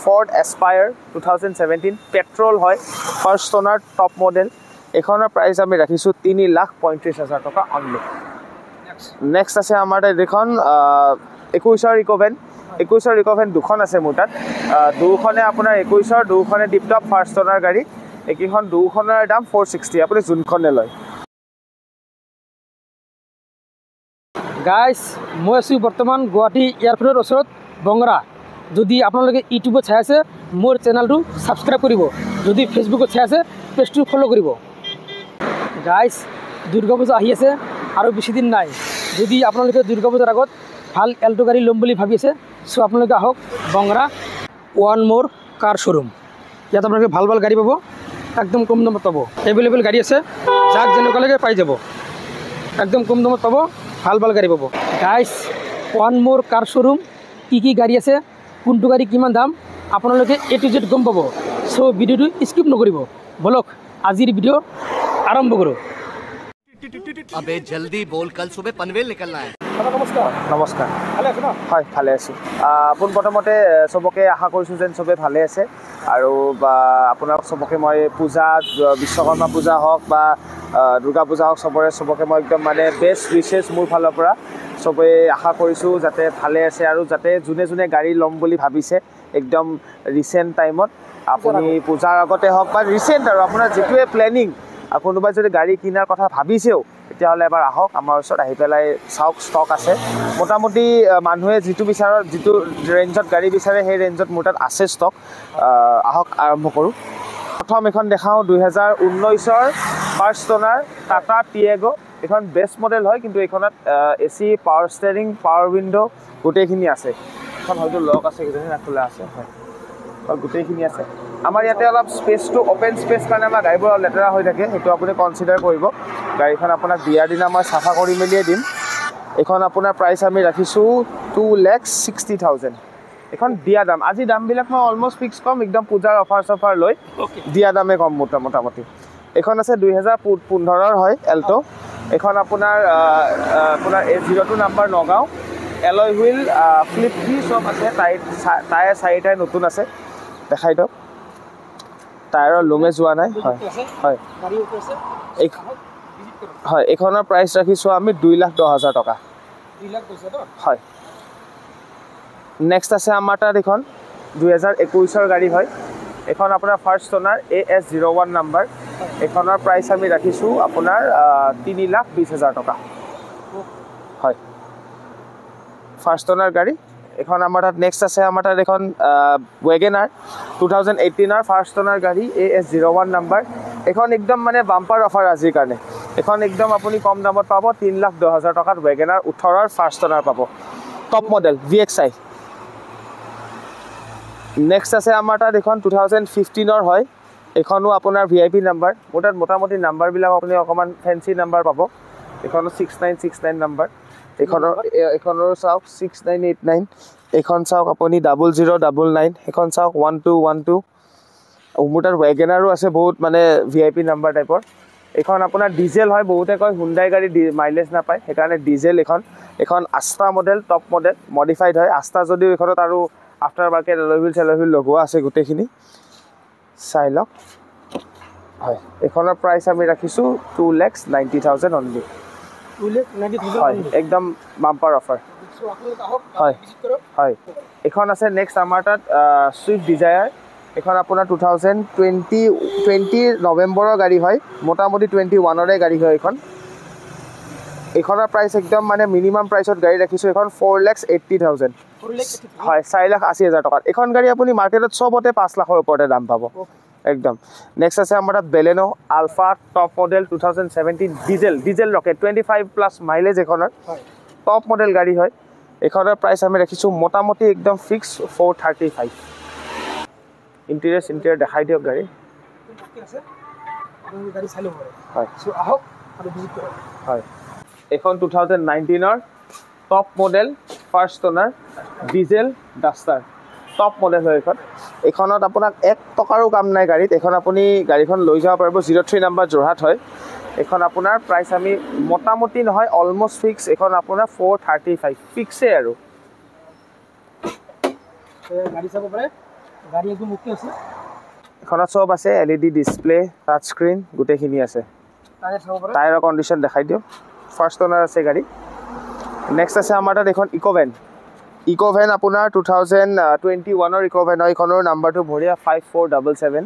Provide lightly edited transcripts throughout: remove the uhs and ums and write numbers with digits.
Ford aspire 2017 petrol হয় first অনাৰ top model এখনৰ প্ৰাইস আমি ৰাখিছো 3,35,000 টকা অনলি নেক্সট আছে আমাৰ দেখোন 21 ৰিকভেন দুখন আছে মোৰ তাত দুখনে আপোনাৰ 21 দুখনে ডিপ টপ ফাৰ্ষ্ট অনাৰ গাড়ী একিখন দুখনৰ দাম 460 আপুনি যোনখনে লয় গাইস মই আছো বৰ্তমান গুৱাহাটী এয়াৰপোৰ্টৰ ওচৰত বংগৰা যদি আপোনালোকে ইউটিউবত চাই আছে মোৰ চেনেলটো সাবস্ক্ৰাইব কৰিব যদি ফেসবুকত চাই আছে পেজটো ফলো কৰিব গাইস দুৰ্গা পূজা আহি আছে আৰু বেছি দিন নাই যদি আপোনালোকে দুৰ্গা পূজাৰ আগত ভাল এল্টো গাড়ী ল'ম বুলি ভাবি আছে সো আপোনালোকে আহক বংগৰা ওৱান মোৰ কাৰ শ্বৰুম ইয়াত আপোনালোকে ভাল ভাল গাড়ী পাব একদম কম দামত পাব এভেইলেবল গাড়ী আছে যাক যেনেকুৱা লাগে পাই যাব একদম কম দামত পাব ভাল ভাল গাড়ী পাব গাইস ওৱান মোৰ কাৰ শ্বৰুম কি গাড়ী আছে কোনটো গাড়ী কিমান দাম আপোনালোকে এ টু জেড গম পাব সো ভিডিওটো স্কিপ নকৰিব বলক আজিৰ ভিডিও আৰম্ভ কৰো अबे जल्दी बोल कल सुबह पनवेल निकलना है নমস্কাৰ হয় ভালে আছো আপোন প্ৰথমতে সবকে আশা কৰিছোঁ যেন সবে ভালে আছে আৰু আপোনাক সবকে মই পূজা বিশ্বকৰ্মা পূজা হওক বা দুৰ্গা পূজা হওক সবকে মই একদম মানে বেষ্ট উইচেছ মোৰ ফালৰ পৰা সবে আশা কৰিছোঁ যাতে ভালে আছে আৰু যাতে যোনে গাড়ী ল'ম বুলি ভাবিছে একদম ৰিসেন্ট টাইমত আপুনি পূজাৰ আগতে হওক বা ৰিসেন্ট আৰু আপোনাৰ যেটোৱে প্লেনিং কোনোবাই যদি গাড়ী কিনাৰ কথা ভাবিছেও তেতিয়াহ'লে এবাৰ আহক আমাৰ ওচৰত আহি পেলাই চাওক ষ্টক আছে মোটামুটি মানুহে যিটো বিচাৰে যিটো ৰেঞ্জত গাড়ী বিচাৰে সেই ৰেঞ্জত মোৰ তাত আছে ষ্টক আহক আৰম্ভ কৰোঁ প্ৰথম এখন দেখাওঁ 2019ৰ ফাৰ্ষ্ট অনাৰ টাটা টিয়াগো এখন বেষ্ট মডেল হয় কিন্তু এইখনত AC power steering power window গোটেইখিনি আছে এখন হয়তো লক আছে কিজানি না খোলা আছে হয় গোটেইখিনি আছে আমাৰ ইয়াতে অলপ স্পেচটো ওপেন স্পেচ কাৰণে আমাৰ গাড়ীবোৰ লেতেৰা হৈ থাকে সেইটো আপুনি কনচিডাৰ কৰিব গাড়ীখন আপোনাক দিয়াৰ দিনা মই চাফা কৰি মেলিয়ে দিম এখন আপোনাৰ প্ৰাইচ আমি ৰাখিছোঁ 2,60,000 এখন দিয়া দাম আজি দামবিলাক মই অলমষ্ট ফিক্স কম একদম পূজাৰ অফাৰ লৈ দিয়া দামে কম মোটামুটি এখন আছে 2015ৰ হয় এল্টো এখন আপোনাৰ A02 number Nagaon alloy wheel flip V সব আছে টায়াৰ চাৰিটাই নতুন আছে দেখাই দিয়ক টায়াৰৰ লুমে যোৱা নাই হয় হয় এখনৰ প্ৰাইচ ৰাখিছোঁ আমি 2,10,000 টকা হয় নেক্সট আছে আমাৰ তাত এখন 2021ৰ গাড়ী হয় এখন আপোনাৰ ফাৰ্ষ্ট অনাৰ AS01 নাম্বাৰ এখনৰ প্ৰাইচ আমি ৰাখিছোঁ আপোনাৰ 3,20,000 টকা হয় ফাৰ্ষ্ট অনাৰ গাড়ী এখন আমাৰ তাত নেক্সট আছে আমাৰ তাত এখন ৱেগেনাৰ 2018ৰ ফাৰ্ষ্ট অনাৰ গাড়ী AS01 নাম্বাৰ এখন একদম মানে বাম্পাৰ অফাৰ আজিৰ কাৰণে এখন একদম আপুনি কম দামত পাব 3,10,000 টকাত ৱেগেনাৰ 18ৰ ফাৰ্ষ্ট অনাৰ পাব টপ মডেল VXI নেক্সট আছে আমাৰ তাত এখন 2015ৰ হয় এখনো আপোনাৰ VIP নাম্বাৰ মোৰ তাত মোটামুটি নাম্বাৰবিলাক আপুনি অকণমান ফেঞ্চি নাম্বাৰ পাব এখনো 6969 নাম্বাৰ এখনৰ চাওক 6989 এখন চাওক আপুনি 0099 এখন চাওক 1212 মোৰ তাত ৱেগেনাৰো আছে বহুত মানে VIP নাম্বাৰ টাইপৰ এখন আপোনাৰ ডিজেল হয় বহুতে কয় হুণ্ডাই গাড়ী মাইলেজ নাপায় সেইকাৰণে ডিজেল এখন আস্তা মডেল টপ মডেল মডিফাইড হয় আস্তা যদিও এখনত আৰু আফটাৰ মাৰ্কেট এলয় হুইল লগোৱা আছে গোটেইখিনি চাই লওক হয় এখনৰ প্ৰাইচ আমি ৰাখিছোঁ 2,90,000 অনলি হয় একদম বাম্পাৰ অফাৰ হয় এখন আছে নেক্সট আমাৰ তাত ছুইফ্ট ডিজায়াৰ এখন আপোনাৰ 2020 নৱেম্বৰৰ গাড়ী হয় মোটামুটি 21ৰে গাড়ী হয় এইখনৰ প্ৰাইচ একদম মানে মিনিমাম প্ৰাইচত গাড়ী ৰাখিছোঁ এখন 4,80,000 হয় 4,80,000 টকাত এখন গাড়ী আপুনি মাৰ্কেটত চবতে 5 লাখৰ ওপৰতে দাম পাব একদম নেক্সট আছে আমাৰ তাত Baleno Alpha top model 2017 diesel rocket 25+ mileage এখনৰ টপ মডেল গাড়ী হয় এখনৰ প্ৰাইচ আমি ৰাখিছোঁ মোটামুটি একদম ফিক্স 435 ইণ্টেৰিয়ৰ দেখাই দিয়ক গাড়ী হয় এখন 2019ৰ টপ মডেল ফাৰ্ষ্ট অনাৰ ডিজেল ডাষ্টাৰ টপ মডেল হয় এখনত আপোনাক 1 টকাৰো কাম নাই গাড়ীত এখন আপুনি গাড়ীখন লৈ যাব পাৰিব 03 নাম্বাৰ যোৰহাট হয় এখন আপোনাৰ প্ৰাইচ আমি মোটামুটি নহয় অলমষ্ট ফিক্স এখন আপোনাৰ 435 ফিক্সে আৰু গাড়ী চাব পাৰে গাড়ী একদম মুক্তি আছে এখনত চব আছে LED ডিসপ্লে টাচ স্ক্রিন গোটেইখিনি আছে টায়াৰ চাব পাৰে টায়াৰৰ কন্ডিশন দেখাই দিও ফাৰ্ষ্ট ওনাৰ আছে গাড়ী নেক্সট আছে আমাৰ তাত এখন ইকোভেন আপোনাৰ 2021 ৰ ইকোভেন এইখনৰ নাম্বাৰটো ভৰিয়া 5477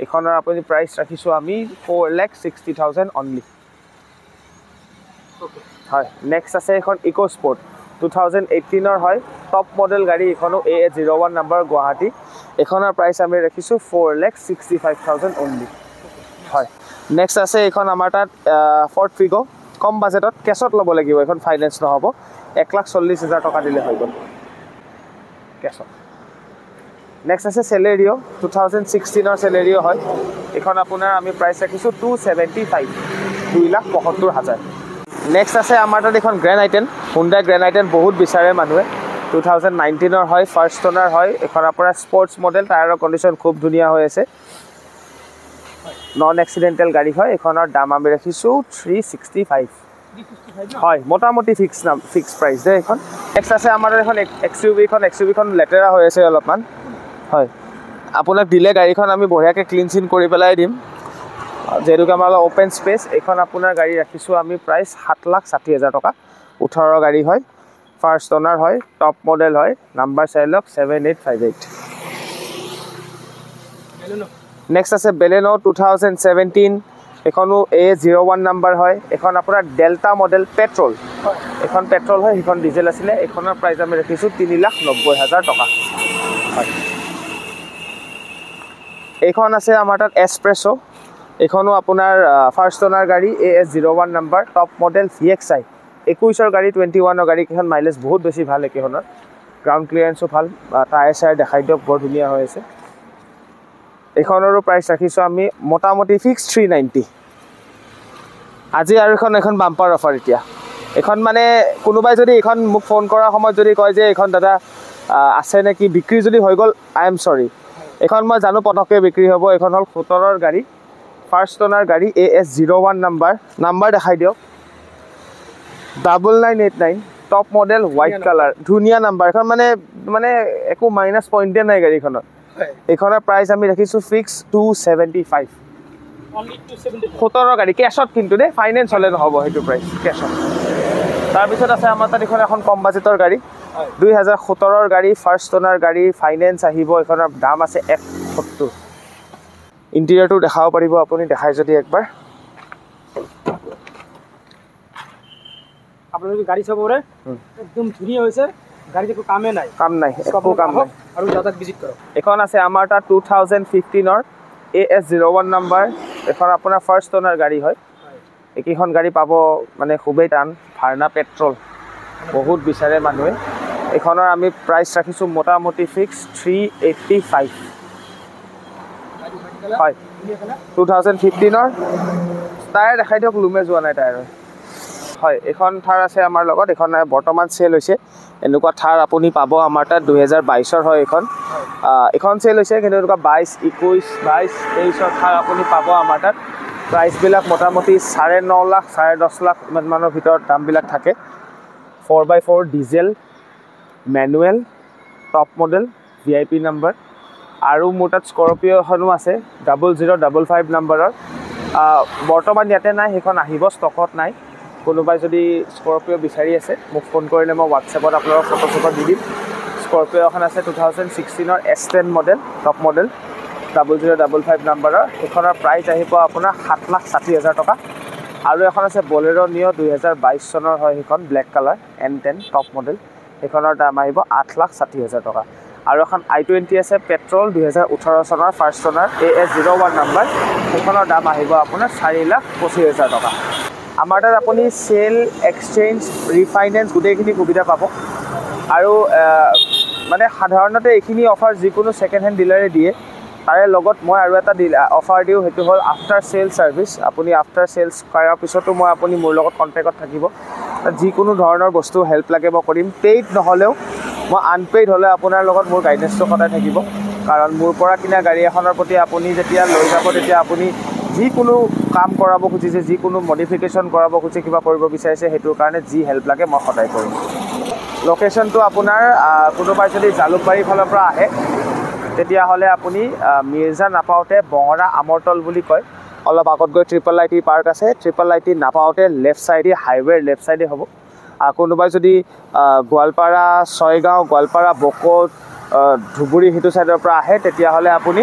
এখনৰ আপুনি প্ৰাইস ৰাখিছো আমি 4,60,000 অনলি ওকে হয় নেক্সট আছে এখন ইকো স্পৰ্ট 2018 ৰ হয় টপ মডেল গাড়ী এখনো AS01 নাম্বাৰ গুৱাহাটী এখনৰ প্ৰাইস আমি ৰাখিছো 4,65,000 অনলি হয় নেক্সট আছে এখন আমাৰ তাত ফৰ্ড ফিগো কম বাজেটত কেছত ল'ব লাগিব এখন ফাইনান্স নহব 1,40,000 টকা দিলে হৈ গ'ল কেছত নেক্সট আছে সেলেৰিও 2016 ৰ সেলেৰিও হয় এখন আপোনাৰ আমি প্ৰাইস ৰাখিছো 275 2,75,000 নেক্সট আছে আমাৰ তাত এখন গ্ৰেণ্ড আইটেন Hyundai গ্ৰেণ্ড আইটেন বহুত বিচাৰে মানুহে 2019 ৰ হয় ফাৰ্ষ্ট ওনাৰ হয় এখন আপোনাৰ স্পৰ্টছ মডেল টায়াৰৰ কন্ডিশন খুব ধুনীয়া হৈ আছে নন এক্সিডেন্টাল গাড়ী হয় এখনৰ দাম আমি ৰাখিছো 365 হয় মোটামুটি ফিক্স প্ৰাইস দে এখন নেক্সট আছে আমাৰ এখন XUV খন লেটেৰা হৈ আছে অলপমান হয় আপোনাক দিলে গাড়ীখন আমি বঢ়িয়াকে ক্লিন চিন কৰি পেলাই দিম যেহেতু আমাৰ ওপেন স্পেস এখন আপোনাৰ গাড়ী ৰাখিছো আমি প্ৰাইস 7,60,000 টকা 18 গাড়ী হয় ফাৰ্ষ্ট ওনাৰ হয় টপ মডেল হয় নাম্বাৰ চাই লওক 7858 নেক্সট আছে বেলেনো 2017 এখনো A01 নাম্বাৰ হয় এখন আপোনাৰ ডেল্টা মডেল পেট্ৰল এখন পেট্ৰল হয় এখন ডিজেল আছিল এখনৰ প্ৰাইস আমি ৰাখিছো 3,90,000 টকা হয় এখন আছে আমাৰ তাত এসপ্ৰেছো এখনো আপোনাৰ ফাৰ্ষ্ট ওনাৰ গাড়ী AS01 number top model VXI 21 ৰ গাড়ী 21 ৰ গাড়ী কিখন মাইলেজ বহুত বেছি ভাল একেখনৰ গ্ৰাউন্ড ক্লিয়াৰেন্সও ভাল টায়াৰ চায়াৰ দেখাই দিয়ক বৰ ধুনীয়া হৈ আছে এখনৰো প্ৰাইস ৰাখিছো আমি মোটামুটি ফিক্স 390 আজি আৰু এখন বাম্পাৰ অফাৰ এতিয়া এখন মানে কোনোবাই যদি এখন মোক ফোন কৰাৰ সময়ত যদি কয় যে এখন দাদা আছে নেকি বিক্ৰী যদি হৈ গল আই এম সৰি এখন মই জানো পটকে বিক্ৰী হ'ব এখন হল 17 ৰ গাড়ী ফাৰ্ষ্ট ওনাৰ গাড়ী AS01 নাম্বাৰ দেখাই দিয়ক 9989 টপ মডেল হোৱাইট কালাৰ ধুনীয়া নাম্বাৰ এখন মানে একো মাইনাস পইণ্টে নাই গাড়ীখনত এখনৰ প্ৰাইস আমি ৰাখিছো ফিক্স 275 অনলি 270 17 গাড়ী কেছত কিন্তু দে ফাইনান্স হলে নহব হেতু প্ৰাইস কেছত তাৰ পিছত আছে আমাৰ তাত এখন কম বাজেটৰ গাড়ী 2017 ৰ গাড়ী ফাৰ্ষ্ট ওনাৰ গাড়ী ফাইনান্স আহিব এখনৰ দাম আছে 170 ইন্টেৰিয়ৰটো দেখাব পাৰিব আপুনি দেখাই যদি একবাৰ আপোনালোকে গাড়ী চাব পাৰে একদম ধুনীয়া হৈছে গাড়ী একো কামে নাই কাম নাই একো কাম নাই আৰু দাদাক ভিজিট কৰক এখন আছে আমাৰ তাত 2015 ৰ AS01 নাম্বাৰ এখন আপোনাৰ ফাৰ্ষ্ট ওনাৰ গাড়ী হয় একেখন গাড়ী পাব মানে খুবেই টান ভাৰ্না পেট্ৰল বহুত বিচাৰে মানুহে এখনৰ আমি প্ৰাইস ৰাখিছো মোটামুটি ফিক্স 385 হয় 2015 ৰ টায়াৰ দেখাই দিয়ক লুমে যোৱা নাই টায়াৰ হয় এখন থাৰ আছে আমাৰ লগত এখন বৰ্তমান সেল হৈছে এনেকুৱা থাৰ আপুনি পাব আমাৰ তাত 2022 ৰ হয় এখন সেল হৈছে কিন্তু এনেকুৱা 22 21 22 23 ৰ থাৰ আপুনি পাব আমাৰ তাত প্ৰাইস বিলাক মোটামুটি 9.5 লাখ 10.5 লাখ মানৰ ভিতৰত দাম বিলাক থাকে 4x4 diesel manual top model VIP number আৰু মোৰ তাত স্কৰপিও এখনো আছে 0055 নাম্বাৰৰ বৰ্তমান ইয়াতে নাই সেইখন আহিব ষ্টকত নাই কোনোবাই যদি স্কৰপিও বিচাৰি আছে মোক ফোন কৰিলে মই WhatsAppত আপোনালোকৰ ফটো দি দিম স্কৰপিও এখন আছে 2016 ৰ S10 মডেল টপ মডেল 0055 নাম্বাৰৰ এখনৰ প্ৰাইস আহিব আপোনাৰ 7,60,000 টকা আৰু এখন আছে বলেৰো নিও 2022 চনৰ হয় সেইখন black colour N10 top model এখনৰ দাম আহিব 8,60,000 টকা আৰু এখন i20 আছে পেট্ৰল 2018 চনৰ ফাৰ্ষ্ট ওনাৰ AS01 নাম্বাৰ এখনৰ দাম আহিব আপোনাৰ 4,25,000 টকা আমাৰ তাত আপুনি সেল এক্সচেঞ্জ ৰিফাইনেন্স গোটেইখিনি সুবিধা পাব আৰু মানে সাধাৰণতে এইখিনি অফাৰ যিকোনো সেকেন্ড হ্যান্ড ডিলাৰে দিয়ে তাৰে লগত মই আৰু এটা অফাৰ দিও হেতু হল আফটাৰ সেল সাৰ্ভিস আপুনি আফটাৰ সেলস কৰাৰ পিছতো মই আপুনি মোৰ লগত কন্টাক্টত থাকিব যিকোনো ধৰণৰ বস্তু হেল্প লাগে মই কৰিম পেইড নহলেও মই আনপেইড হলে আপোনাৰ লগত মোৰ গাইডেন্সটো সদায় থাকিব কাৰণ মোৰ পৰা কিনা গাড়ী এখনৰ প্ৰতি আপুনি যেতিয়া লৈ যাব তেতিয়া আপুনি যিকোনো কাম কৰাব খুজিছে যিকোনো মডিফিকেশন কৰাব খুজিছে কিবা কৰিব বিচাৰিছে হেতুৰ কাৰণে যি হেল্প লাগে মই সদায় কৰিম লোকেশনটো আপোনাৰ কোনোবাই যদি জালুকবাৰী ফালৰ পৰা আহে তেতিয়াহ'লে আপুনি মিৰ্জা নাপাওঁতে বঙৰা আমৰতল বুলি কয়, অলপ আগত গৈ ট্ৰিপল আই টি পাৰ্ক আছে, ট্ৰিপল আই টি নাপাওঁতে লেফ্ট চাইডে হাইৱেৰ লেফ্ট চাইডে হ'ব। কোনোবাই যদি গোৱালপাৰা ছয়গাঁও, গোৱালপাৰা বকোত, ধুবুৰী সেইটো চাইডৰ পৰা আহে তেতিয়াহ'লে আপুনি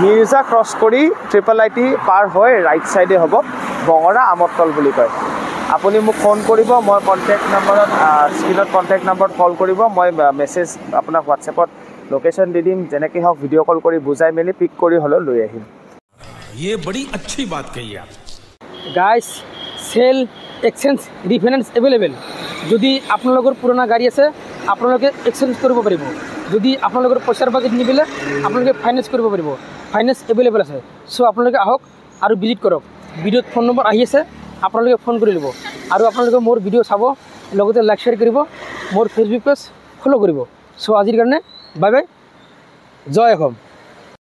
মিৰ্জা ক্ৰছ কৰি ট্ৰিপল আই টি পাৰ হৈ ৰাইট চাইডে হ'ব, বঙৰা আমৰতল বুলি কয়। আপুনি মোক ফোন কৰিব, মই কণ্টেক্ট নম্বৰত স্ক্ৰীণত কণ্টেক্ট নম্বৰত কল কৰিব, মই মেছেজ আপোনাক হোৱাটছএপত লোকেশ্যন দি দিম, যেনেকৈ হওক ভিডিঅ' কল কৰি বুজাই মেলি পিক কৰি হ'লেও লৈ আহিম। ये बड़ी अच्छी बात कही आप। Guys sale exchange refinance available. যদি আপোনালোকৰ পুৰণা গাড়ী আছে আপোনালোকে এক্সচেঞ্জ কৰিব পাৰিব। যদি আপোনালোকৰ পইচাৰ বাজেট নিমিলে আপোনালোকে ফাইনেন্স কৰিব পাৰিব, ফাইনেন্স এভেইলেবল আছে। চ' আপোনালোকে আহক আৰু ভিজিট কৰক। ভিডিঅ'ত ফোন নম্বৰ আহি আছে, আপোনালোকে ফোন কৰি ল'ব আৰু আপোনালোকে মোৰ ভিডিঅ' চাব, লগতে লাইক শ্বেয়াৰ কৰিব, মোৰ ফেচবুক পেজ ফ'ল' কৰিব। চ' আজিৰ কাৰণে বাই বাই, জয় অসম।